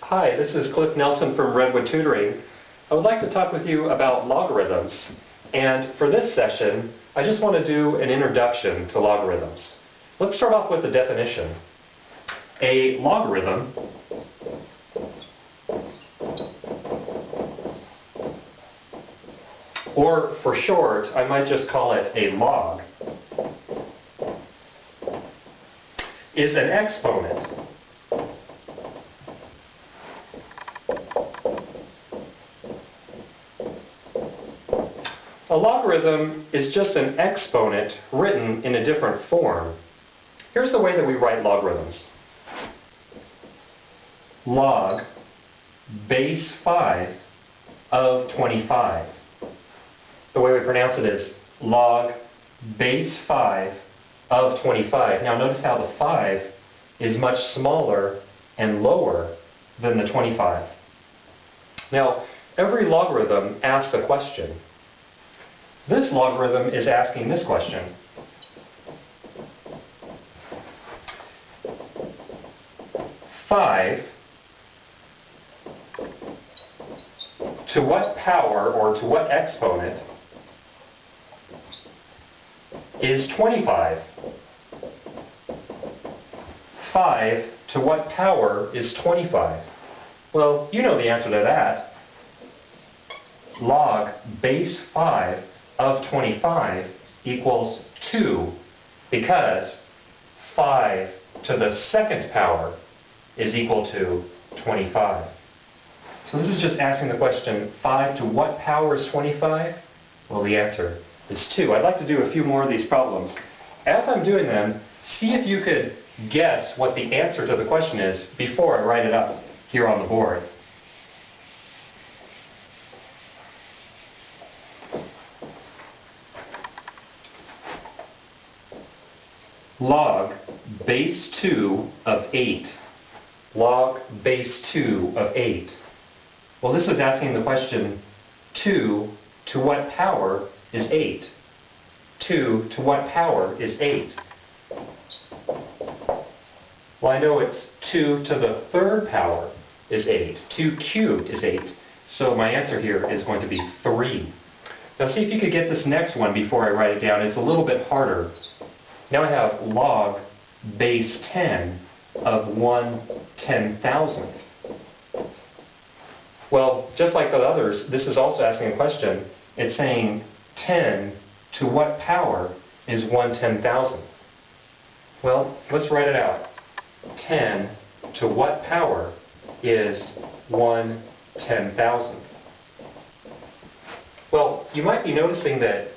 Hi, this is Cliff Nelson from Redwood Tutoring. I would like to talk with you about logarithms. And for this session, I just want to do an introduction to logarithms. Let's start off with the definition. A logarithm or for short, I might just call it a log, is an exponent A logarithm is just an exponent written in a different form. Here's the way that we write logarithms. Log base 5 of 25. The way we pronounce it is log base 5 of 25. Now notice how the 5 is much smaller and lower than the 25. Now, every logarithm asks a question. This logarithm is asking this question. Five to what power or to what exponent is 25? 5 to what power is 25? Well, you know the answer to that. Log base 5 of 25 equals 2 because 5 to the second power is equal to 25. So this is just asking the question, 5 to what power is 25? Well, the answer is 2. I'd like to do a few more of these problems. As I'm doing them, see if you could guess what the answer to the question is before I write it up here on the board. Log base 2 of 8. Log base 2 of 8. Well, this is asking the question, 2 to what power is 8? 2 to what power is 8? Well, I know it's 2 to the third power is 8. 2 cubed is 8. So my answer here is going to be 3. Now see if you could get this next one before I write it down. It's a little bit harder. Now I have log base 10 of 1/10,000. Well, just like the others, this is also asking a question. It's saying 10 to what power is 1/10,000? Well, let's write it out. 10 to what power is 1/10,000? Well, you might be noticing that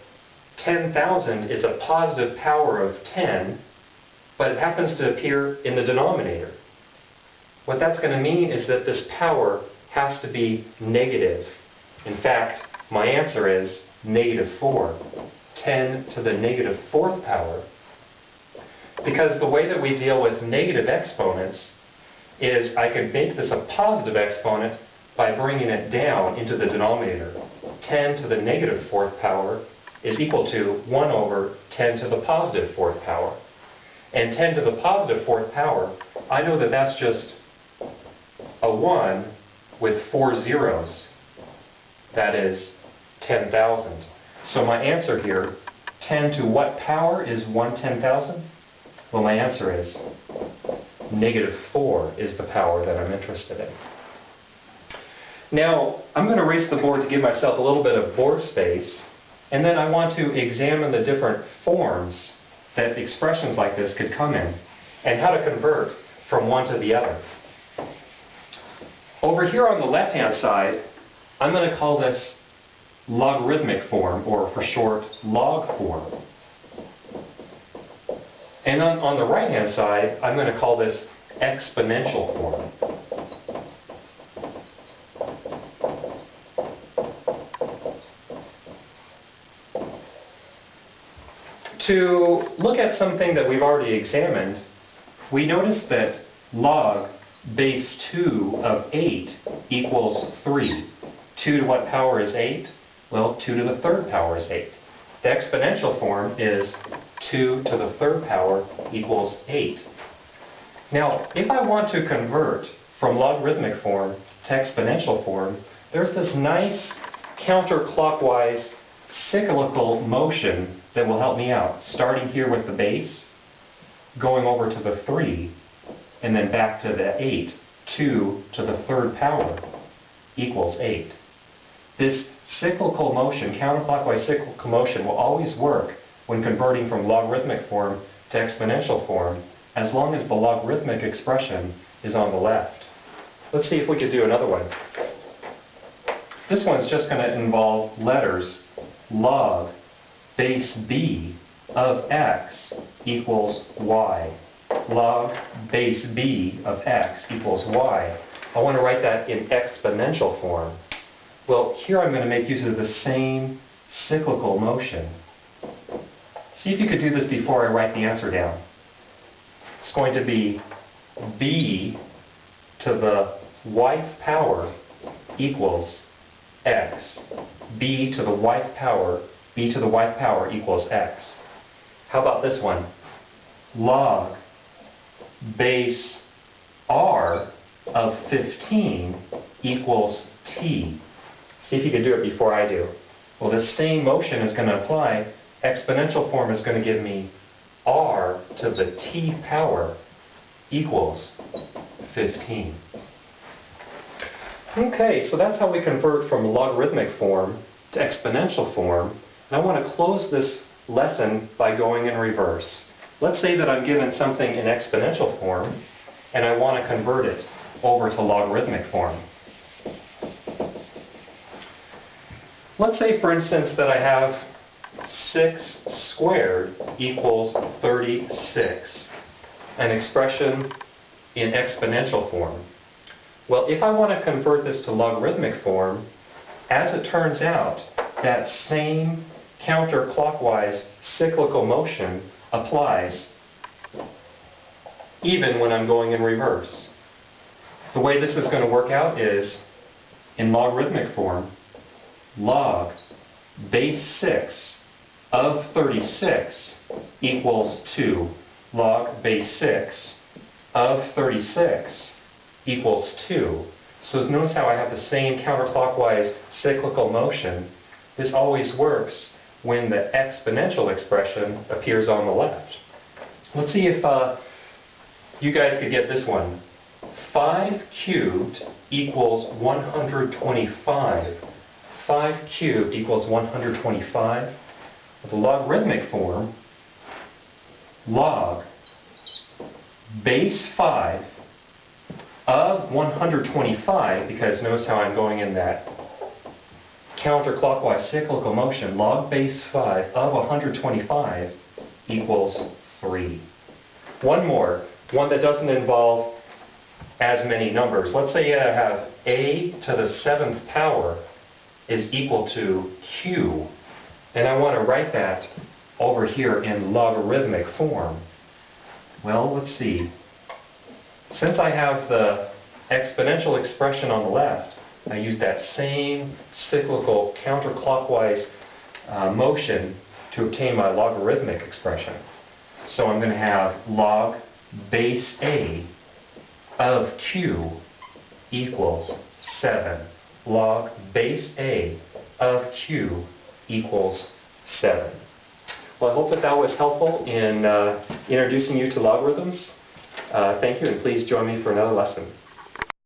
10,000 is a positive power of 10, but it happens to appear in the denominator. What that's going to mean is that this power has to be negative. In fact, my answer is -4. 10 to the -4th power. Because the way that we deal with negative exponents is I could make this a positive exponent by bringing it down into the denominator. 10 to the -4th power is equal to 1 over 10 to the positive 4th power. And 10 to the positive 4th power, I know that that's just a 1 with 4 zeros. That is 10,000. So my answer here, 10 to what power is 1/10,000? Well, my answer is -4 is the power that I'm interested in. Now, I'm going to erase the board to give myself a little bit of board space. And then I want to examine the different forms that expressions like this could come in and how to convert from one to the other. Over here on the left-hand side, I'm going to call this logarithmic form, or for short, log form. And on the right-hand side, I'm going to call this exponential form. To look at something that we've already examined, we notice that log base 2 of 8 equals 3. 2 to what power is 8? Well, 2 to the third power is 8. The exponential form is 2 to the third power equals 8. Now, if I want to convert from logarithmic form to exponential form, there's this nice counterclockwise cyclical motion that will help me out. Starting here with the base, going over to the 3, and then back to the 8. 2 to the third power equals 8. This cyclical motion, counterclockwise cyclical motion, will always work when converting from logarithmic form to exponential form, as long as the logarithmic expression is on the left. Let's see if we could do another one. This one's just going to involve letters. Log base b of x equals y. Log base b of x equals y. I want to write that in exponential form. Well, here I'm going to make use of the same cyclical motion. See if you could do this before I write the answer down. It's going to be b to the yth power equals x. b to the yth power equals x. How about this one? Log base r of 15 equals t. See if you can do it before I do. Well, the same motion is going to apply. Exponential form is going to give me r to the t power equals 15. Okay, so that's how we convert from logarithmic form to exponential form. And I want to close this lesson by going in reverse. Let's say that I'm given something in exponential form, and I want to convert it over to logarithmic form. Let's say, for instance, that I have 6 squared equals 36, an expression in exponential form. Well, if I want to convert this to logarithmic form, as it turns out, that same counterclockwise cyclical motion applies even when I'm going in reverse. The way this is going to work out is, in logarithmic form, log base 6 of 36 equals 2. Log base 6 of 36 equals 2. So notice how I have the same counterclockwise cyclical motion. This always works when the exponential expression appears on the left. Let's see if you guys could get this one. 5 cubed equals 125. 5 cubed equals 125. With the logarithmic form, log base 5 of 125, because notice how I'm going in that counterclockwise cyclical motion, log base 5 of 125 equals 3. One more, one that doesn't involve as many numbers. Let's say I have a to the 7th power is equal to q, and I want to write that over here in logarithmic form. Well, let's see. Since I have the exponential expression on the left, I use that same cyclical counterclockwise motion to obtain my logarithmic expression. So I'm going to have log base a of q equals 7. Log base a of q equals 7. Well, I hope that was helpful in introducing you to logarithms. Thank you, and please join me for another lesson.